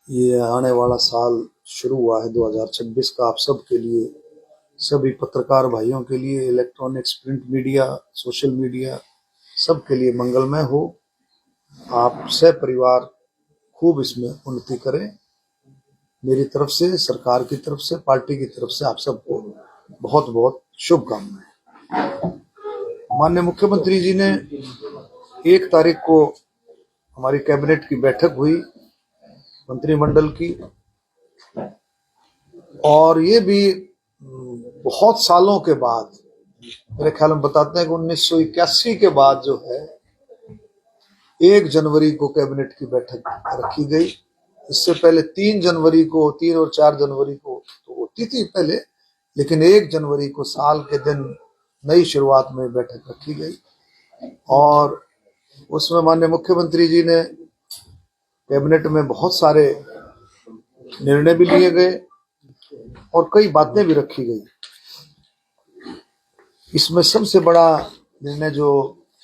ये आने वाला साल शुरू हुआ है 2026 का, आप सब के लिए, सभी पत्रकार भाइयों के लिए, electronics, print media, social media, सब के लिए मंगलमय हो। आप सब परिवार खूब इसमें उन्नति करें। मेरी तरफ से, सरकार की तरफ से, पार्टी की तरफ से आप सबको बहुत बहुत शुभकामनाएं। माननीय मुख्यमंत्री जी ने 1 तारीख को हमारी कैबिनेट की बैठक हुई, मंत्रिमंडल की, और ये भी बहुत सालों के बाद, मेरे ख्याल में बताते हैं कि 1981 के बाद जो है 1 जनवरी को कैबिनेट की बैठक रखी गई। इससे पहले 3 जनवरी को, 3 और 4 जनवरी को तो होती थी पहले, लेकिन 1 जनवरी को साल के दिन नई शुरुआत में बैठक रखी गई और उसमें माननीय मुख्यमंत्री जी ने कैबिनेट में बहुत सारे निर्णय भी लिए गए और कई बातें भी रखी गई। इसमें सबसे बड़ा निर्णय,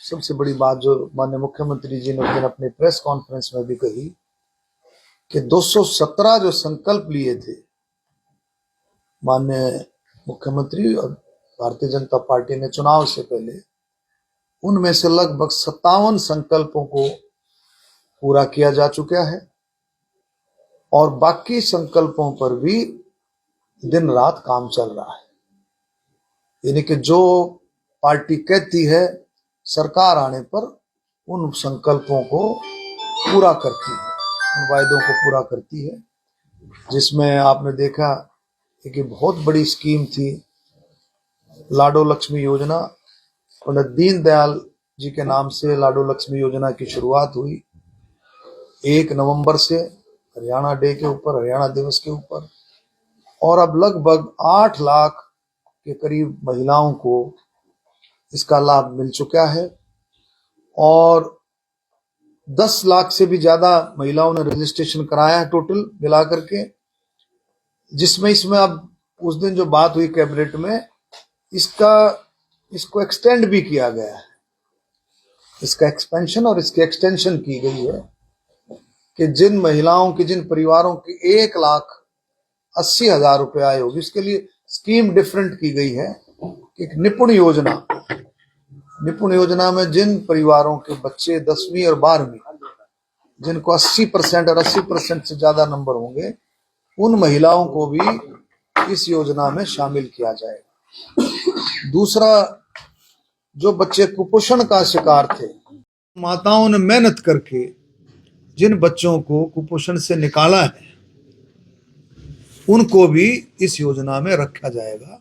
सबसे बड़ी बात जो माननीय मुख्यमंत्री जी ने उस दिन अपने प्रेस कॉन्फ्रेंस में भी कही कि 217 जो संकल्प लिए थे माननीय मुख्यमंत्री और भारतीय जनता पार्टी ने चुनाव से पहले, उनमें से लगभग 57 संकल्पों को पूरा किया जा चुका है और बाकी संकल्पों पर भी दिन रात काम चल रहा है। यानी कि जो पार्टी कहती है, सरकार आने पर उन संकल्पों को पूरा करती है, उन वायदों को पूरा करती है। जिसमें आपने देखा कि बहुत बड़ी स्कीम थी लाडो लक्ष्मी योजना। पंडित दीनदयाल जी के नाम से लाडो लक्ष्मी योजना की शुरुआत हुई 1 नवंबर से, हरियाणा डे के ऊपर, हरियाणा दिवस के ऊपर, और अब लगभग 8 लाख के करीब महिलाओं को इसका लाभ मिल चुका है और 10 लाख से भी ज्यादा महिलाओं ने रजिस्ट्रेशन कराया है टोटल मिलाकर के। इसमें अब उस दिन जो बात हुई कैबिनेट में, इसको एक्सटेंड भी किया गया है, इसका एक्सपेंशन और इसकी एक्सटेंशन की गई है कि जिन महिलाओं की, जिन परिवारों की 1,80,000 रुपए आय होगी, इसके लिए स्कीम डिफरेंट की गई है। एक निपुण योजना में जिन परिवारों के बच्चे 10वीं और 12वीं, जिनको 80% और 80% से ज्यादा नंबर होंगे, उन महिलाओं को भी इस योजना में शामिल किया जाएगा। दूसरा, जो बच्चे कुपोषण का शिकार थे, माताओं ने मेहनत करके जिन बच्चों को कुपोषण से निकाला है, उनको भी इस योजना में रखा जाएगा।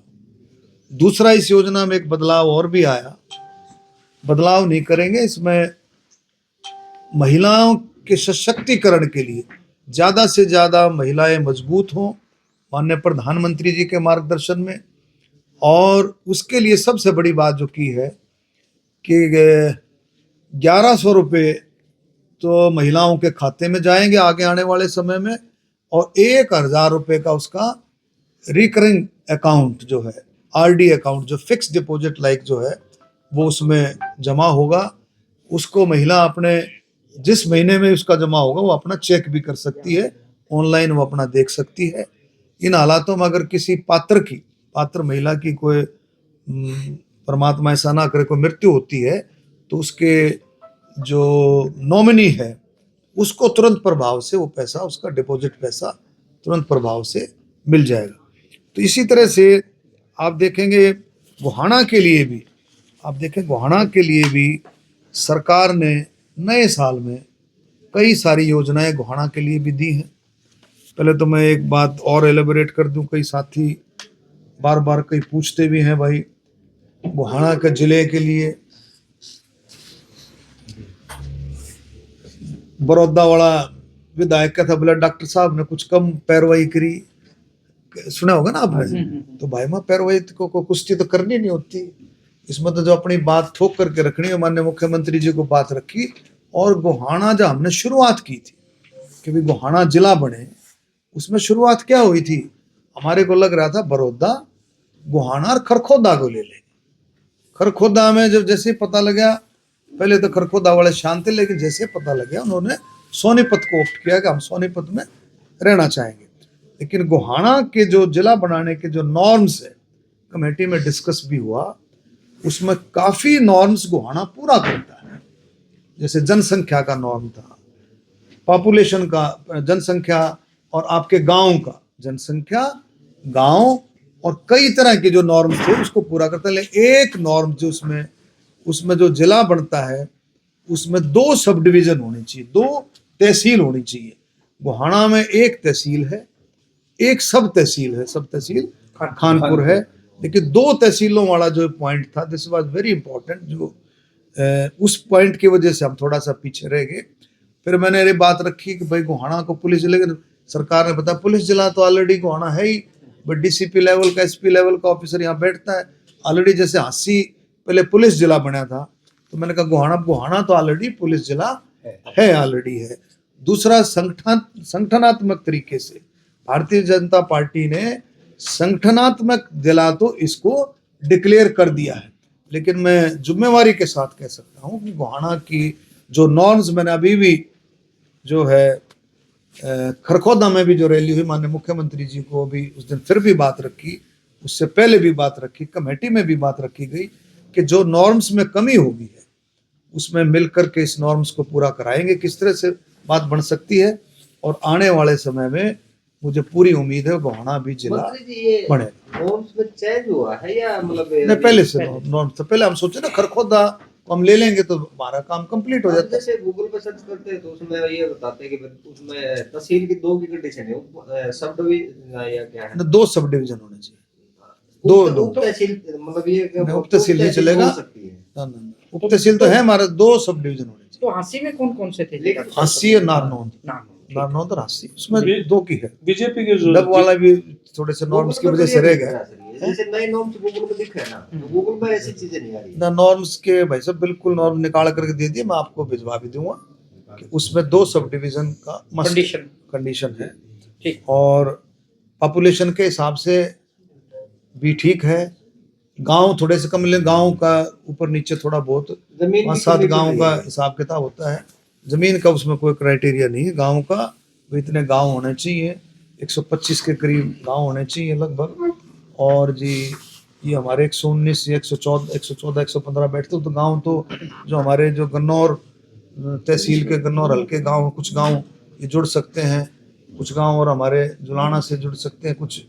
दूसरा, इस योजना में एक बदलाव और भी आया, बदलाव नहीं करेंगे, इसमें महिलाओं के सशक्तिकरण के लिए ज्यादा से ज्यादा महिलाएं मजबूत हों माननीय प्रधानमंत्री जी के मार्गदर्शन में। और उसके लिए सबसे बड़ी बात जो की है कि 1100 रुपये तो महिलाओं के खाते में जाएंगे आगे आने वाले समय में, और 1,000 रुपये का उसका रिकरिंग अकाउंट जो है, आरडी अकाउंट, जो फिक्स डिपॉजिट लाइक जो है, वो उसमें जमा होगा। उसको महिला अपने जिस महीने में उसका जमा होगा वो अपना चेक भी कर सकती है, ऑनलाइन वो अपना देख सकती है। इन हालातों में अगर किसी पात्र महिला की कोई परमात्मा ऐसा ना करे कोई मृत्यु होती है, तो उसके जो नॉमिनी है उसको तुरंत प्रभाव से वो पैसा, उसका डिपॉजिट पैसा तुरंत प्रभाव से मिल जाएगा। तो इसी तरह से आप देखेंगे गोहाना के लिए भी सरकार ने नए साल में कई सारी योजनाएं गोहाना के लिए भी दी हैं। पहले तो मैं एक बात और एलेबोरेट कर दूं, कई साथी बार बार कई पूछते भी हैं, भाई गोहाना के जिले के लिए बड़ौदा वाला विधायक का था, बोला डॉक्टर साहब ने कुछ कम पैरवाई करी, सुना होगा ना आपने। तो भाई माँ पैरवाई को कुश्ती तो करनी नहीं होती, इसमें तो जो अपनी बात ठोक करके रखनी है। माननीय मुख्यमंत्री जी को बात रखी और गोहाना जो हमने शुरुआत की थी कि भी गोहाना जिला बने, उसमें शुरुआत क्या हुई थी, हमारे को लग रहा था बड़ौदा, गोहाना और खरखोदा को ले लेंगे। खरखोदा में जब जैसे पता लगा, पहले तो खरखोदा वाले शांत थे, लेकिन जैसे पता लगा उन्होंने सोनीपत को ऑप्ट किया कि हम सोनीपत में रहना चाहेंगे। लेकिन गोहाना के जो जिला बनाने के जो नॉर्म्स है, कमेटी में डिस्कस भी हुआ, उसमें काफी नॉर्म्स गोहाना पूरा करता है। जैसे जनसंख्या का नॉर्म था, पॉपुलेशन का, जनसंख्या और आपके गांव का जनसंख्या, गांव और कई तरह के जो नॉर्म्स थे उसको पूरा करता है। लेकिन एक नॉर्म जो उसमें जो जिला बनता है उसमें 2 सब डिवीजन होनी चाहिए, 2 तहसील होनी चाहिए। गोहाना में 1 तहसील है, 1 सब तहसील है, सब तहसील खानपुर है, लेकिन 2 तहसीलों वाला जो पॉइंट था, दिस वाज वेरी इंपॉर्टेंट, जो उस पॉइंट की वजह से हम थोड़ा सा पीछे रह गए। फिर मैंने ये बात रखी कि भाई गोहाना को पुलिस जिले, सरकार ने बताया पुलिस जिला तो ऑलरेडी गोहाना है ही, बट डीसीपी लेवल का, एसपी लेवल का ऑफिसर यहाँ बैठता है ऑलरेडी। जैसे हांसी पहले पुलिस जिला बना था, तो मैंने कहा गोहाना तो ऑलरेडी पुलिस जिला है, ऑलरेडी है। दूसरा, संगठनात्मक तरीके से भारतीय जनता पार्टी ने संगठनात्मक जिला तो इसको डिक्लेयर कर दिया है। लेकिन मैं जिम्मेवारी के साथ कह सकता हूँ कि गोहाना की जो नॉर्म्स, मैंने अभी भी जो है खरखोदा में भी जो रैली हुई, माननीय मुख्यमंत्री जी को भी उस दिन फिर भी बात रखी, उससे पहले भी बात रखी, कमेटी में भी बात रखी गई कि जो नॉर्म्स में कमी होगी है उसमें मिलकर के इस नॉर्म्स को पूरा कराएंगे। किस तरह से बात बन सकती है, और आने वाले समय में मुझे पूरी उम्मीद है गोहाना भी जिला बने। नॉर्म्स में चेंज हुआ है या मतलब नहीं, पहले से नॉर्म्स तो पहले हम सोचे ना खरखोदा हम ले लेंगे तो हमारा काम कंप्लीट हो जाता है। जैसे गूगल पे सर्च करते हैं तो उसमें ये बताते हैं कि उसमें तहसील की 2 की कंडीशन है, सब डिवीजन या क्या है? 2 सब डिवीजन होने चाहिए, 2 उप तहसील, मतलब ये उप तहसील नहीं चलेगा, उप तहसील तो है हमारा, 2 सब डिवीजन होने चाहिए। तो हांसी में कौन कौन से थे? हांसी और नारनौंद और हांसी, उसमें 2 की है। बीजेपी के जो डब वाला भी थोड़े से नॉर्म्स की वजह से रह गए। जैसे नए नॉर्म्स गूगल पे दिख रहे हैं ना, गूगल में ऐसी चीजें नहीं आ रही ना नॉर्म्स के भाई साहब बिल्कुल नॉर्म निकाल करके दे दिए, मैं आपको भिजवा भी दूंगा कि उसमें 2 सब डिवीजन का कंडीशन है, ठीक। और पॉपुलेशन के हिसाब से भी ठीक है। गांव थोड़े से कम, लेकिन गांव का ऊपर नीचे थोड़ा बहुत 5-7 गांव का हिसाब किताब होता है। जमीन का उसमें कोई क्राइटेरिया नहीं है, गांव का वो इतने गांव होने चाहिए, 125 के करीब गांव होने चाहिए लगभग। और जी ये हमारे 119 या 114 115 बैठते हो, तो गांव तो जो हमारे जो गन्नौर तहसील के गन्नौर हल्के गांव, कुछ गांव ये जुड़ सकते हैं, कुछ गांव और हमारे जुलाना से जुड़ सकते हैं, कुछ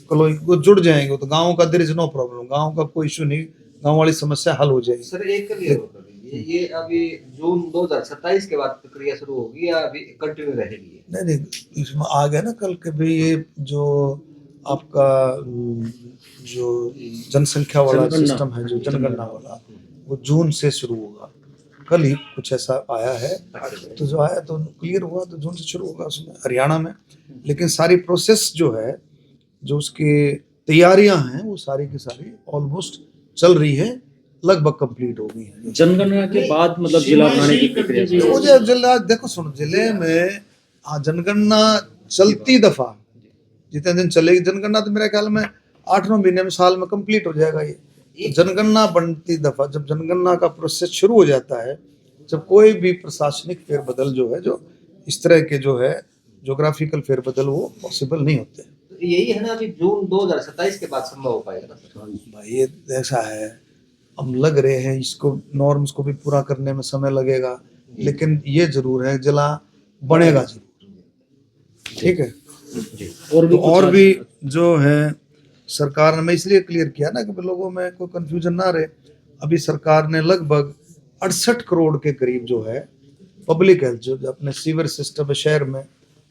कलोई को जुड़ जाएंगे, तो गांव का देयर इज नो प्रॉब्लम, गांव का कोई इशू नहीं, गांव वाली समस्या हल हो जाएगी। सर एक क्लियर होता है, ये अभी जून 2027 के बाद प्रक्रिया शुरू होगी या अभी कंटिन्यू रहेगी? नहीं, इसमें आ गया ना कल के भी, ये जो आपका जो जनसंख्या वाला सिस्टम है, जो जनगणना वाला, वो जून से शुरू होगा। कल ही कुछ ऐसा आया है, तो जो आया तो क्लियर हुआ, तो जून से शुरू होगा उसमें हरियाणा में। लेकिन सारी प्रोसेस जो है, जो उसकी तैयारियां हैं, वो सारी की सारी ऑलमोस्ट चल रही है, लगभग कंप्लीट हो गई है। जनगणना के बाद मतलब जिला बनाने की प्रक्रिया, मुझे जिला देखो सुनो, जिले में जनगणना चलती दफा जितने दिन चलेगी जनगणना, तो मेरे ख्याल में 8-9 महीने में, साल में कंप्लीट हो जाएगा ये जनगणना बनती दफा। जब जनगणना का प्रोसेस शुरू हो जाता है, जब कोई भी प्रशासनिक फेरबदल जो है, जो इस तरह के जो है ज्योग्राफिकल फेरबदल, वो पॉसिबल नहीं होते। यही है ना, अभी जून 2027 के बाद संभव हो पाएगा भाई, ये ऐसा है, हम लग रहे हैं, इसको नॉर्म्स को भी पूरा करने में समय लगेगा, लेकिन ये जरूर है जिला बनेगा जरूर, ठीक है। और भी जो है सरकार ने, मैं इसलिए क्लियर किया ना कि लोगों में कोई कंफ्यूजन ना रहे, अभी सरकार ने लगभग 68 करोड़ के करीब जो है पब्लिक हेल्थ, जो अपने सीवर सिस्टम है शहर में,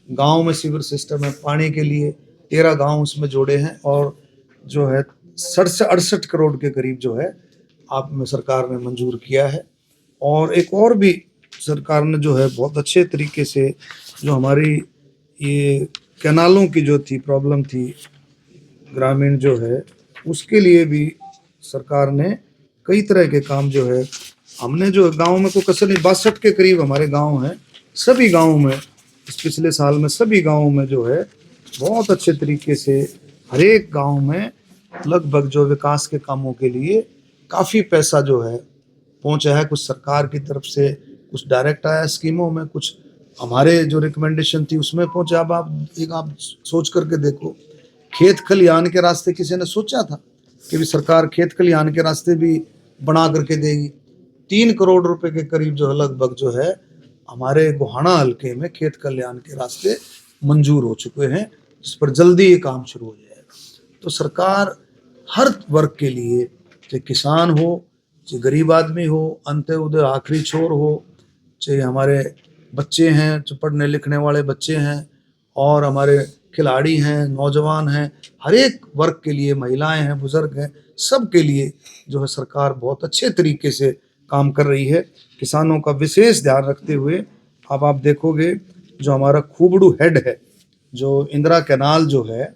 गांव में सीवर सिस्टम है, पानी के लिए 13 गांव उसमें जोड़े हैं, और जो है 67-68 करोड़ के करीब जो है आप में सरकार ने मंजूर किया है। और एक और भी सरकार ने जो है बहुत अच्छे तरीके से, जो हमारी ये कैनालों की जो थी प्रॉब्लम थी ग्रामीण जो है, उसके लिए भी सरकार ने कई तरह के काम जो है, हमने जो गांव में कोई कसर नहीं, 62 के करीब हमारे गांव हैं, सभी गांवों में इस पिछले साल में सभी गांवों में जो है बहुत अच्छे तरीके से हर एक गांव में लगभग जो विकास के कामों के लिए काफ़ी पैसा जो है पहुंचा है, कुछ सरकार की तरफ से, कुछ डायरेक्ट आया स्कीमों में, कुछ हमारे जो रिकमेंडेशन थी उसमें पहुंचे। अब आप सोच करके देखो, खेत खलिहान के रास्ते किसी ने सोचा था कि भी सरकार खेत खलिहान के रास्ते भी बना करके देगी? 3 करोड़ रुपए के करीब जो है लगभग जो है हमारे गोहाना हल्के में खेत कल्याण के रास्ते मंजूर हो चुके हैं, जिस पर जल्दी ये काम शुरू हो जाएगा। तो सरकार हर वर्ग के लिए, चाहे किसान हो, चाहे गरीब आदमी हो, अंत्योदय आखिरी छोर हो, चाहे हमारे बच्चे हैं, जो पढ़ने लिखने वाले बच्चे हैं, और हमारे खिलाड़ी हैं, नौजवान हैं, हर एक वर्ग के लिए, महिलाएं हैं, बुजुर्ग हैं, सब के लिए जो है सरकार बहुत अच्छे तरीके से काम कर रही है। किसानों का विशेष ध्यान रखते हुए अब आप देखोगे जो हमारा खूबड़ू हेड है, जो इंदिरा कैनाल जो है,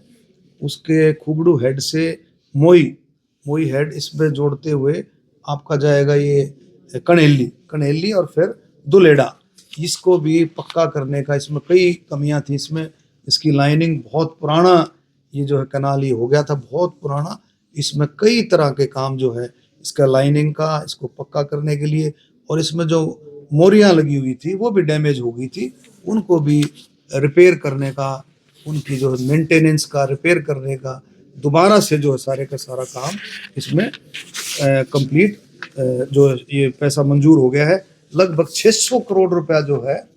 उसके खूबड़ू हेड से मोई हेड इसमें जोड़ते हुए आपका जाएगा ये कनेली और फिर दुलेडा, इसको भी पक्का करने का, इसमें कई कमियां थी। इसमें इसकी लाइनिंग बहुत पुराना, ये जो है कैनाल ये हो गया था बहुत पुराना, इसमें कई तरह के काम जो है इसका लाइनिंग का, इसको पक्का करने के लिए, और इसमें जो मोरियां लगी हुई थी वो भी डैमेज हो गई थी, उनको भी रिपेयर करने का, उनकी जो मेंटेनेंस का, रिपेयर करने का, दोबारा से जो है सारे का सारा काम इसमें कंप्लीट जो ये पैसा मंजूर हो गया है। लगभग 600 करोड़ रुपया जो है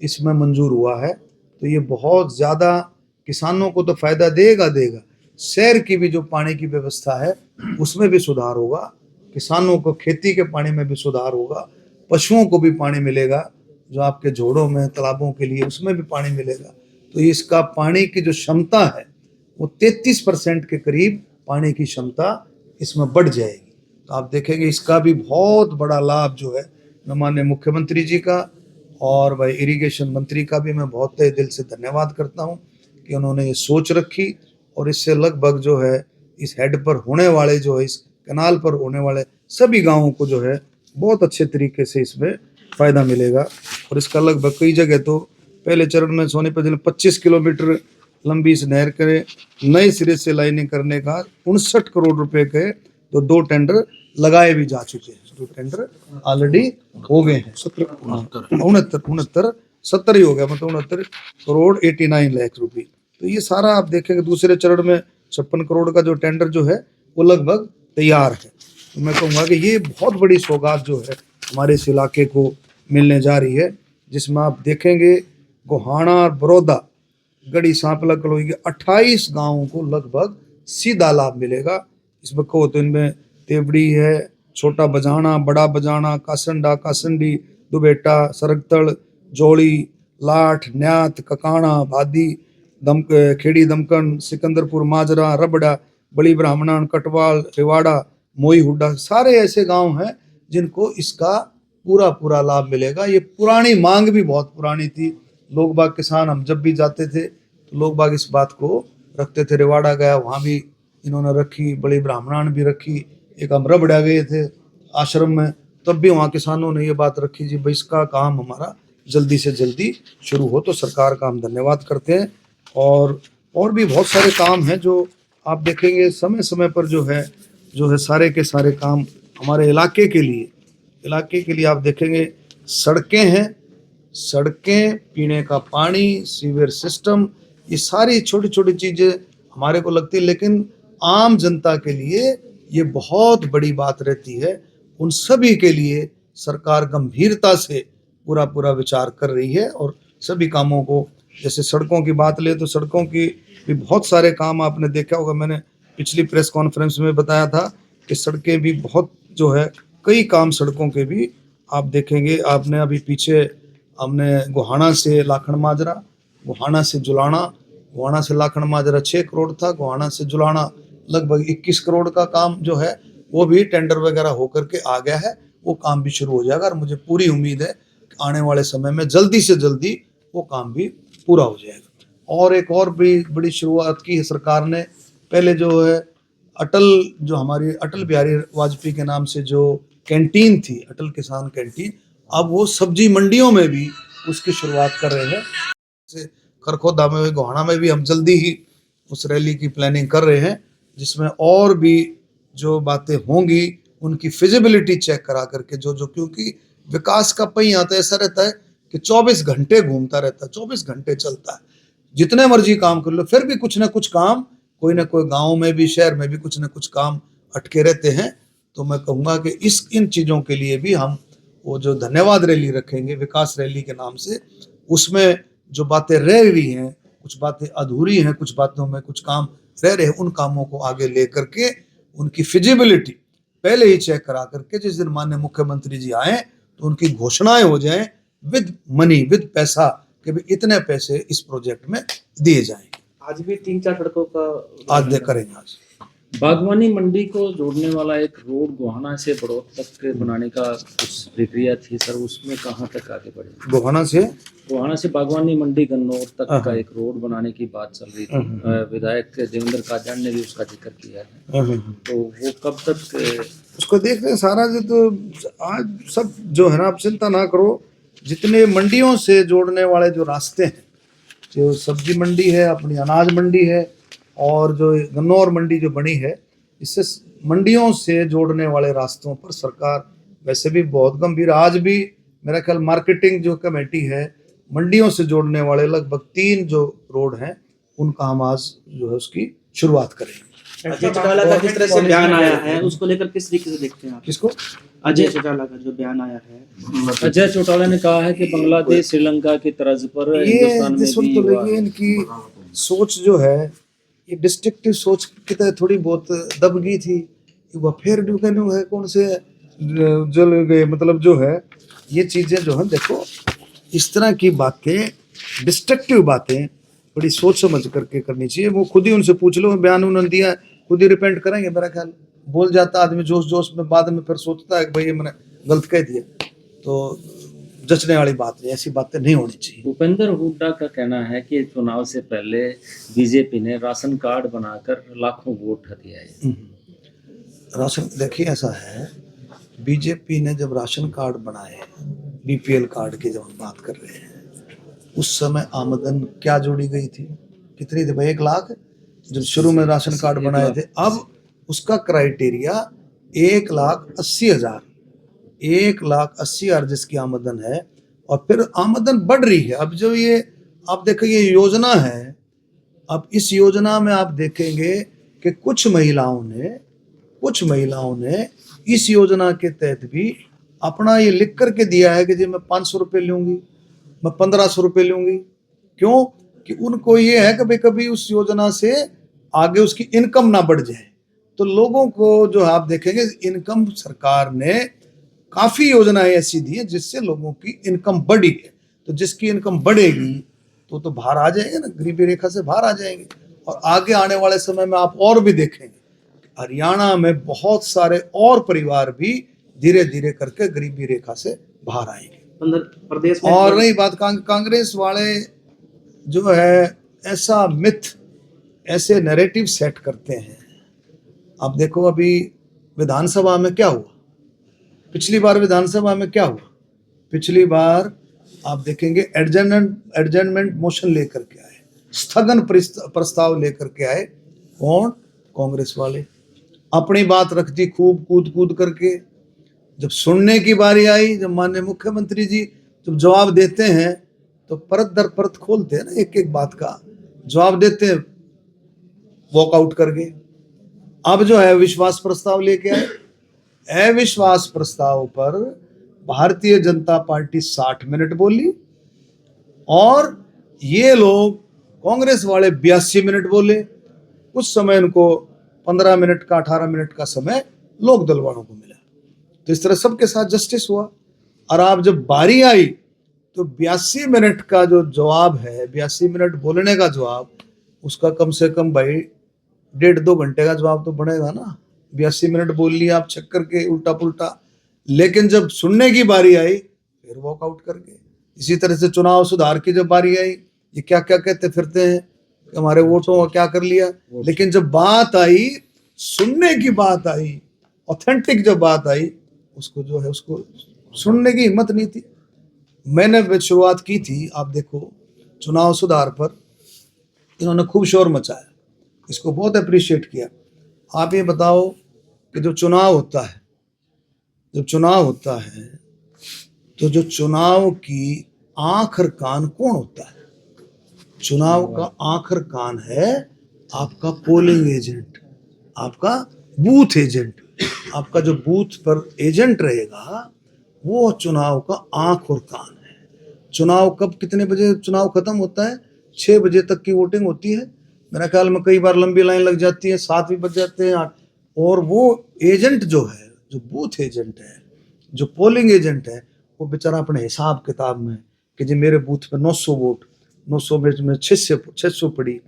इसमें मंजूर हुआ है। तो ये बहुत ज़्यादा किसानों को तो फायदा देगा। शहर की भी जो पानी की व्यवस्था है उसमें भी सुधार होगा, किसानों को खेती के पानी में भी सुधार होगा, पशुओं को भी पानी मिलेगा, जो आपके जोड़ों में, तालाबों के लिए, उसमें भी पानी मिलेगा। तो इसका पानी की जो क्षमता है वो 33% के करीब पानी की क्षमता इसमें बढ़ जाएगी। तो आप देखेंगे इसका भी बहुत बड़ा लाभ जो है, माननीय मुख्यमंत्री जी का और भाई इरिगेशन मंत्री का भी मैं बहुत तहे दिल से धन्यवाद करता हूँ कि उन्होंने ये सोच रखी, और इससे लगभग जो है इस हेड पर होने वाले, जो है इस कैनाल पर होने वाले सभी गाँवों को जो है बहुत अच्छे तरीके से इसमें फ़ायदा मिलेगा। और इसका लगभग कई जगह तो पहले चरण में सोनीपत जिले 25 किलोमीटर लंबी इस नहर के नए सिरे से लाइनिंग करने का 59 करोड़ रुपए के तो 2 टेंडर लगाए भी जा चुके हैं। 2 टेंडर ऑलरेडी हो गए हैं, 70 ही हो गया, मतलब 69 करोड़ 89 लाख रुपए। तो ये सारा आप देखेंगे दूसरे चरण में 56 करोड़ का जो टेंडर जो है वो लगभग तैयार है। तो मैं कहूँगा कि ये बहुत बड़ी सौगात जो है हमारे इस इलाके को मिलने जा रही है, जिसमें आप देखेंगे गोहाना और बड़ौदा, गढ़ी, सांपला, कलोई के 28 गांवों को लगभग सीधा लाभ मिलेगा। इसमें कहो तो इनमें तेवड़ी है, छोटा बजाना, बड़ा बजाना, कासंडा, कासंडी, दुबेटा, सरगतड़, जोड़ी, लाठ, न्यात, ककाना, भादी, खेड़ी, दमकन, सिकंदरपुर, माजरा, रबड़ा, बड़ी ब्राह्मणन, कटवाल, रेवाड़ा, मोई हुड्डा, सारे ऐसे गांव हैं जिनको इसका पूरा लाभ मिलेगा। ये पुरानी मांग भी बहुत पुरानी थी, लोग बाग, किसान, हम जब भी जाते थे तो लोग बाग इस बात को रखते थे। रेवाड़ा गया, वहाँ भी इन्होंने रखी, बड़ी ब्राह्मणान भी रखी, एक हम रबड़ा गए थे आश्रम में, तब भी वहाँ किसानों ने ये बात रखी जी भाई इसका काम हमारा जल्दी से जल्दी शुरू हो। तो सरकार का हम धन्यवाद करते हैं। और भी बहुत सारे काम हैं जो आप देखेंगे समय समय पर जो है सारे के सारे काम हमारे इलाके के लिए आप देखेंगे। सड़कें हैं, सड़कें, पीने का पानी, सीवर सिस्टम, ये सारी छोटी छोटी चीज़ें हमारे को लगती है, लेकिन आम जनता के लिए ये बहुत बड़ी बात रहती है। उन सभी के लिए सरकार गंभीरता से पूरा विचार कर रही है, और सभी कामों को, जैसे सड़कों की बात ले तो सड़कों की भी बहुत सारे काम आपने देखा होगा, मैंने पिछली प्रेस कॉन्फ्रेंस में बताया था कि सड़कें भी बहुत जो है, कई काम सड़कों के भी आप देखेंगे। आपने अभी पीछे हमने गोहाना से लाखन माजरा, गोहाना से जुलाना, गोहाना से लाखन माजरा 6 करोड़ था, गोहाना से जुलाना लगभग 21 करोड़ का काम जो है वो भी टेंडर वगैरह होकर के आ गया है, वो काम भी शुरू हो जाएगा। और मुझे पूरी उम्मीद है कि आने वाले समय में जल्दी से जल्दी वो काम भी पूरा हो जाएगा। और एक और भी बड़ी शुरुआत की है सरकार ने, पहले जो है हमारी अटल बिहारी वाजपेयी के नाम से जो कैंटीन थी, अटल किसान कैंटीन, अब वो सब्जी मंडियों में भी उसकी शुरुआत कर रहे हैं। जैसे खरखोदा में, गोहाना में भी हम जल्दी ही उस रैली की प्लानिंग कर रहे हैं, जिसमें और भी जो बातें होंगी उनकी फिजिबिलिटी चेक करा करके जो क्योंकि विकास का पहिया तो ऐसा रहता है कि 24 घंटे घूमता रहता है, 24 घंटे चलता है, जितने मर्जी काम कर लो फिर भी कुछ ना कुछ काम, कोई ना कोई गांव में भी शहर में भी कुछ ना कुछ काम अटके रहते हैं। तो मैं कहूँगा कि इन चीज़ों के लिए भी हम वो जो धन्यवाद रैली रखेंगे विकास रैली के नाम से, उसमें जो बातें रह रही हैं, कुछ बातें अधूरी हैं, कुछ बातों में कुछ काम रह रहे हैं, उन कामों को आगे ले करके उनकी फिजिबिलिटी पहले ही चेक करा करके जिस दिन माननीय मुख्यमंत्री जी आए तो उनकी घोषणाएं हो जाएं विद मनी, विद पैसा, कि भी इतने पैसे इस प्रोजेक्ट में दिए जाएंगे। आज भी 3-4 सड़कों का आज दे करेंगे। आज बागवानी मंडी को जोड़ने वाला एक रोड गोहाना से बड़ौत तक बनाने का कुछ प्रक्रिया थी सर, उसमें कहाँ तक आगे बढ़े? गोहाना से बागवानी मंडी गन्नौर तक का एक रोड बनाने की बात चल रही थी। विधायक देवेंद्र काजान ने भी उसका जिक्र किया है, तो वो कब तक उसको देख रहे हैं सारा जो, तो आज सब जो है ना, आप चिंता ना करो, जितने मंडियों से जोड़ने वाले जो रास्ते हैं, जो सब्जी मंडी है, अपनी अनाज मंडी है, और जो गन्नौर मंडी जो बनी है, इससे मंडियों से जोड़ने वाले रास्तों पर सरकार वैसे भी बहुत गंभीर, आज भी मेरा ख्याल मार्केटिंग जो कमेटी है, मंडियों से जोड़ने वाले लगभग 3 जो रोड हैं उनका हम आज जो है उसकी शुरुआत करेंगे। अजय चौटाला का जिस तरह से बयान आया है उसको लेकर किस तरीके से देखते हैं आप? किसको? अजय चौटाला का जो बयान आया है, अजय चौटाला ने कहा है कि बांग्लादेश श्रीलंका की तर्ज पर हिंदुस्तान में भी तो युवा देखिए, इनकी सोच जो है ये डिस्ट्रक्टिव सोच की तरह थोड़ी बहुत दब गई थी, वह फिर है कौन से जल गए, मतलब जो है ये चीजें जो है, देखो इस तरह की बातें, डिस्ट्रक्टिव बातें बड़ी सोच समझ करके करनी चाहिए। वो खुद ही उनसे पूछ लो, बयान उन्होंने दिया, खुद ही रिपेंट करेंगे मेरा ख्याल। बोल जाता आदमी जोश जोश में, बाद में फिर सोचता है कि भाई ये मैंने गलत कह दिया, तो जचने वाली बात नहीं, ऐसी बातें नहीं होनी चाहिए। भूपेंद्र हुड्डा का कहना है कि चुनाव से पहले बीजेपी ने राशन कार्ड बनाकर लाखों वोट दिया है। राशन, देखिए ऐसा है, बीजेपी ने जब राशन कार्ड बनाए, बीपीएल कार्ड की जब हम बात कर रहे हैं, उस समय आमदन क्या जोड़ी गई थी, कितनी थी भाई? 1 लाख जब शुरू में राशन कार्ड बनाए थे। अब उसका क्राइटेरिया 1,80,000, 1,80,000 जिसकी आमदन है, और फिर आमदन बढ़ रही है। अब जो ये आप देखो ये योजना है, अब इस योजना में आप देखेंगे कि कुछ महिलाओं ने इस योजना के तहत भी अपना ये लिख करके दिया है कि जी मैं 500 रुपये लूंगी, मैं 1500 रुपये लूंगी। क्यों? कि उनको ये है कभी कभी उस योजना से आगे उसकी इनकम ना बढ़ जाए। तो लोगों को जो आप देखेंगे, इनकम सरकार ने काफी योजनाएं ऐसी दी है जिससे लोगों की इनकम बढ़ी है। तो जिसकी इनकम बढ़ेगी तो बाहर आ जाएंगे ना, गरीबी रेखा से बाहर आ जाएंगे। और आगे आने वाले समय में आप और भी देखेंगे, हरियाणा में बहुत सारे और परिवार भी धीरे धीरे करके गरीबी रेखा से बाहर आएंगे। प्रदेश में और रही बात कांग्रेस वाले जो है ऐसा मिथ, ऐसे नैरेटिव सेट करते हैं। आप देखो अभी विधानसभा में क्या हुआ, पिछली बार विधानसभा में क्या हुआ, पिछली बार आप देखेंगे एडजर्नमेंट मोशन लेकर के आए, स्थगन प्रस्ताव लेकर के आए। कौन? कांग्रेस वाले। अपनी बात रख दी खूब कूद कूद करके। जब सुनने की बारी आई, जब माननीय मुख्यमंत्री जी जब जवाब देते हैं तो परत दर परत खोलते हैं ना, एक एक बात का जवाब देते हैं, वॉकआउट कर गए। अब जो है विश्वास प्रस्ताव लेके आए। अविश्वास प्रस्ताव पर भारतीय जनता पार्टी 60 मिनट बोली और ये लोग कांग्रेस वाले 82 मिनट बोले। कुछ समय इनको 15 मिनट का 18 मिनट का समय लोक दल वालों को मिला। तो इस तरह सबके साथ जस्टिस हुआ। और आप जब बारी आई तो 82 मिनट का जो जवाब है, 82 मिनट बोलने का जवाब, उसका कम से कम भाई 1.5-2 घंटे का जवाब तो बनेगा ना। 82 मिनट बोल लिया आप चक्कर के उल्टा पुल्टा, लेकिन जब सुनने की बारी आई फिर वॉकआउट कर गए। इसी तरह से चुनाव सुधार की जब बारी आई, ये क्या क्या कहते फिरते हैं कि हमारे वोटों का क्या कर लिया, लेकिन जब बात आई, सुनने की बात आई, ऑथेंटिक जब बात आई, उसको जो है उसको सुनने की हिम्मत नहीं थी। मैंने शुरुआत की थी, आप देखो चुनाव सुधार पर इन्होंने खूब शोर मचाया, इसको बहुत अप्रिशिएट किया। आप ये बताओ कि जब चुनाव होता है तो जो चुनाव की आखिर कान कौन होता है? चुनाव का आखिर कान है आपका पोलिंग एजेंट, आपका बूथ एजेंट। आपका जो बूथ पर एजेंट रहेगा वो चुनाव का आंख और कान है। चुनाव कब, कितने बजे चुनाव खत्म होता है? 6 बजे तक की वोटिंग होती है। मेरा ख्याल में कई बार लंबी लाइन लग जाती है, 7 भी बज जाते हैं, 8। और वो एजेंट जो है, जो बूथ एजेंट है, जो पोलिंग एजेंट है, वो बेचारा अपने हिसाब किताब में कि जी मेरे बूथ पे 900 वोट, 900 में 600 पड़ी,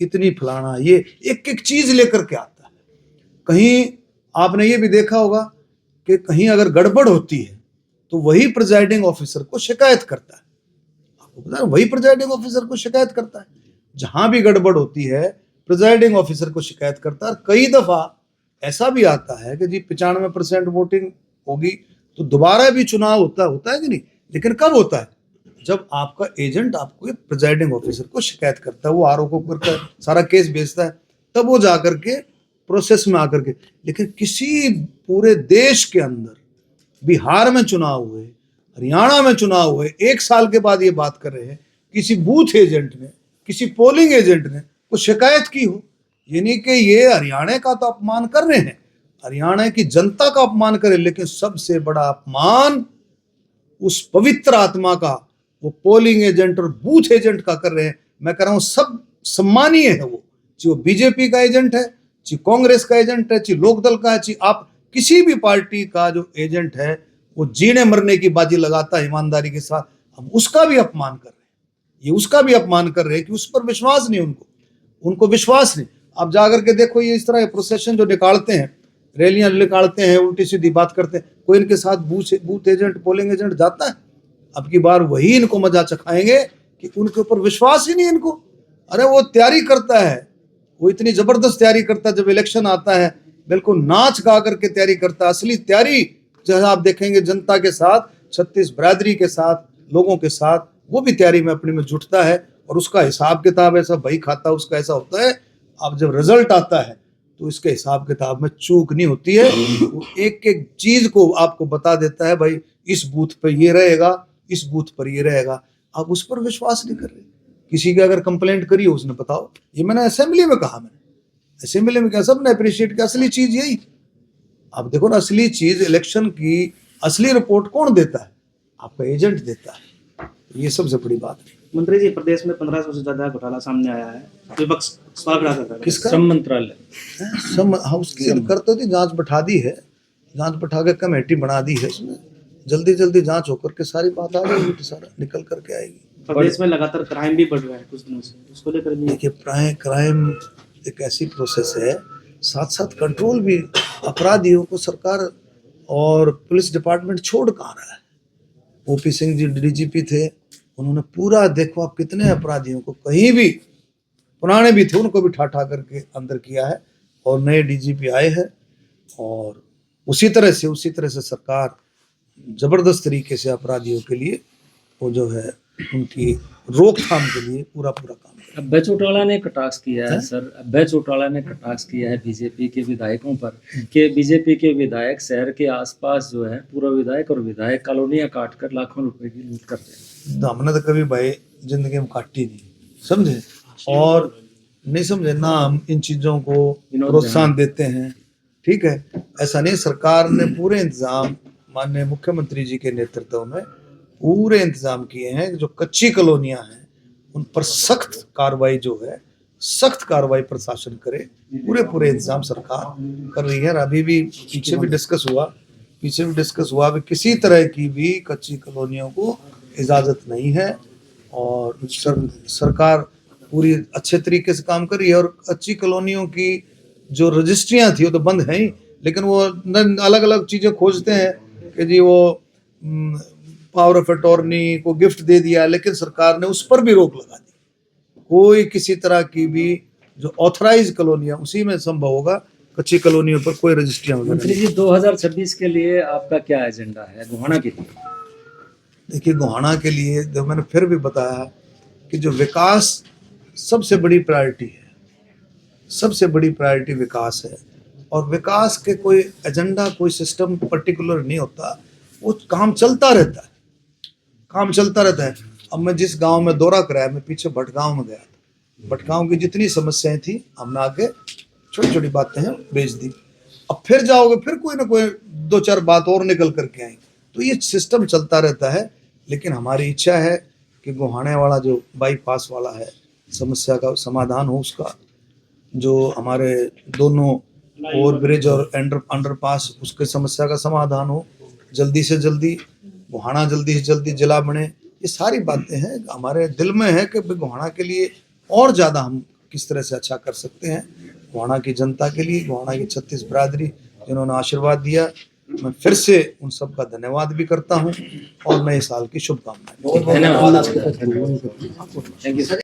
इतनी फलाना, ये एक एक चीज लेकर के आता है। कहीं आपने ये भी देखा होगा कि कहीं अगर गड़बड़ होती है तो वही प्रिजाइडिंग ऑफिसर को शिकायत करता है। आपको पता है, वही प्रिजाइडिंग ऑफिसर को शिकायत करता है। जहां भी गड़बड़ होती है प्रिजाइडिंग ऑफिसर को शिकायत करता है। कई दफा ऐसा भी आता है कि जी 95% वोटिंग होगी तो दोबारा भी चुनाव होता है कि नहीं? लेकिन कब होता है? जब आपका एजेंट आपको प्रिजाइडिंग ऑफिसर को शिकायत करता है, वो आरओ को करता है, सारा केस भेजता है, तब वो जाकर के प्रोसेस में आकर के। लेकिन किसी पूरे देश के अंदर, बिहार में चुनाव हुए, हरियाणा में चुनाव हुए, 1 साल के बाद ये बात कर रहे हैं, किसी बूथ एजेंट ने, किसी पोलिंग एजेंट ने कुछ शिकायत की हो। ये नहीं कि ये हरियाणा का तो अपमान कर रहे हैं, हरियाणा की जनता का अपमान करें, लेकिन सबसे बड़ा अपमान उस पवित्र आत्मा का, वो पोलिंग एजेंट और बूथ एजेंट का कर रहे हैं। मैं कह रहा हूं सब सम्मानीय है वो, चाहे वो बीजेपी का एजेंट है, चाहे कांग्रेस का एजेंट है, चाहे लोकदल का है, चाहे आप किसी भी पार्टी का जो एजेंट है, वो जीने मरने की बाजी लगाता है ईमानदारी के साथ। हम उसका भी अपमान कर रहे हैं, ये उसका भी अपमान कर रहे हैं कि उस पर विश्वास नहीं, उनको विश्वास नहीं। आप जाकर के देखो, ये इस तरह प्रोसेशन जो निकालते हैं, रैलियां निकालते हैं, उल्टी सीधी बात करते हैं, कोई इनके साथ बूथ एजेंट, पोलिंग एजेंट जाता है? अब की बार वही इनको मजा चखाएंगे कि उनके ऊपर विश्वास ही नहीं इनको। अरे वो तैयारी करता है, वो इतनी जबरदस्त तैयारी करता है, जब इलेक्शन आता है बिल्कुल नाच गा करके तैयारी करता है। असली तैयारी जो है आप देखेंगे जनता के साथ, 36 बरादरी के साथ, लोगों के साथ, वो भी तैयारी में अपने में जुटता है और उसका हिसाब किताब ऐसा भाई खाता है, उसका ऐसा होता है। अब जब रिजल्ट आता है तो इसके हिसाब किताब में चूक नहीं होती है। वो एक एक चीज को आपको बता देता है, भाई इस बूथ पर ये रहेगा, इस बूथ पर ये रहेगा। आप उस पर विश्वास नहीं कर रहे। किसी की अगर कंप्लेंट करी हो, उसने बताओ, ये मैंने असेंबली में कहा, मैंने असेंबली में कहा, सबने अप्रिशिएट किया। असली चीज यही, आप देखो ना, असली चीज इलेक्शन की असली रिपोर्ट कौन देता है? आपका एजेंट देता है। ये सबसे बड़ी बात है। मंत्री जी, प्रदेश में 1500 से ज्यादा घोटाला सामने आया है, विपक्ष सवाल खड़ा करता है। किसका? श्रम मंत्रालय, हाँ, उसकी कर तो थी, जांच बैठा दी है, जांच बैठा के कमेटी बना दी है, उसमें जल्दी जल्दी जांच होकर के सारी बात आ जाएगी, तो सारा निकल करके आएगी। प्रदेश में लगातार क्राइम भी बढ़ रहा है कुछ दिनों से, उसको लेकर भी देखिए, क्राइम एक ऐसी प्रोसेस है, साथ साथ कंट्रोल भी। अपराधियों को सरकार और पुलिस डिपार्टमेंट छोड़ कहाँ रहा है? ओपी सिंह जी डीजीपी थे, उन्होंने पूरा, देखो आप कितने अपराधियों को, कहीं भी पुराने भी थे उनको भी ठा करके अंदर किया है, और नए डीजीपी आए हैं, और उसी तरह से सरकार जबरदस्त तरीके से अपराधियों के लिए वो जो है उनकी रोकथाम के लिए पूरा काम कर। अभय चौटाला ने कटाक्ष किया है सर, अभय चौटाला ने कटाक्ष किया है बीजेपी के विधायकों पर कि बीजेपी के विधायक शहर के आसपास जो है पूरा विधायक और विधायक कॉलोनियां काट कर लाखों रुपए की लूट करते हैं। तो हमने तो कभी भाई जिंदगी में काटी नहीं, समझे, और नहीं समझे ना, हम इन चीजों को प्रोत्साहन देते हैं, ठीक है, ऐसा नहीं। सरकार ने पूरे इंतजाम, माननीय मुख्यमंत्री जी के नेतृत्व में पूरे इंतजाम किए हैं। जो कच्ची कॉलोनियां हैं उन पर सख्त कार्रवाई जो है, सख्त कार्रवाई प्रशासन करे, पूरे इंतजाम सरकार कर रही है। और अभी भी पीछे भी डिस्कस हुआ कि किसी तरह की भी कच्ची कॉलोनियों को इजाजत नहीं है, और सरकार पूरी अच्छे तरीके से काम कर रही है। और कच्ची कॉलोनियों की जो रजिस्ट्रियां थी वो तो बंद हैं ही, लेकिन वो अलग अलग चीजें खोजते हैं कि जी वो पावर ऑफ अटॉर्नी को गिफ्ट दे दिया, लेकिन सरकार ने उस पर भी रोक लगा दी। कोई किसी तरह की भी जो ऑथराइज कॉलोनियां, उसी में संभव होगा, कच्ची कॉलोनियों पर कोई रजिस्ट्रियां वगैरह। मंत्री जी, 2026 के लिए आपका क्या एजेंडा है गोहाना के लिए? देखिए, गोहाना के लिए जो मैंने फिर भी बताया कि जो विकास सबसे बड़ी प्रायोरिटी है, सबसे बड़ी प्रायोरिटी विकास है। और विकास के कोई एजेंडा, कोई सिस्टम पर्टिकुलर नहीं होता, वो काम चलता रहता है, काम चलता रहता है। अब मैं जिस गांव में दौरा कराया, मैं पीछे भटगांव में गया था, भटगांव की जितनी समस्याएं थी हमने आगे छोटी छोटी बातें हैं भेज दी। अब फिर जाओगे, फिर कोई ना कोई दो चार बात और निकल करके आएंगे, तो ये सिस्टम चलता रहता है। लेकिन हमारी इच्छा है कि गोहाने वाला जो बाईपास वाला है, समस्या का समाधान हो उसका, जो हमारे दोनों ओवर ब्रिज और अंडरपास उसके समस्या का समाधान हो जल्दी से जल्दी, गोहाना जल्दी से जल्दी जिला बने। ये सारी बातें हैं हमारे दिल में है कि गोहाना के लिए और ज़्यादा हम किस तरह से अच्छा कर सकते हैं। गोहाना की जनता के लिए, गोहाना की 36 बिरादरी जिन्होंने आशीर्वाद दिया, मैं फिर से उन सब का धन्यवाद भी करता हूँ और नए साल की शुभकामनाएं। धन्यवाद। Thank you.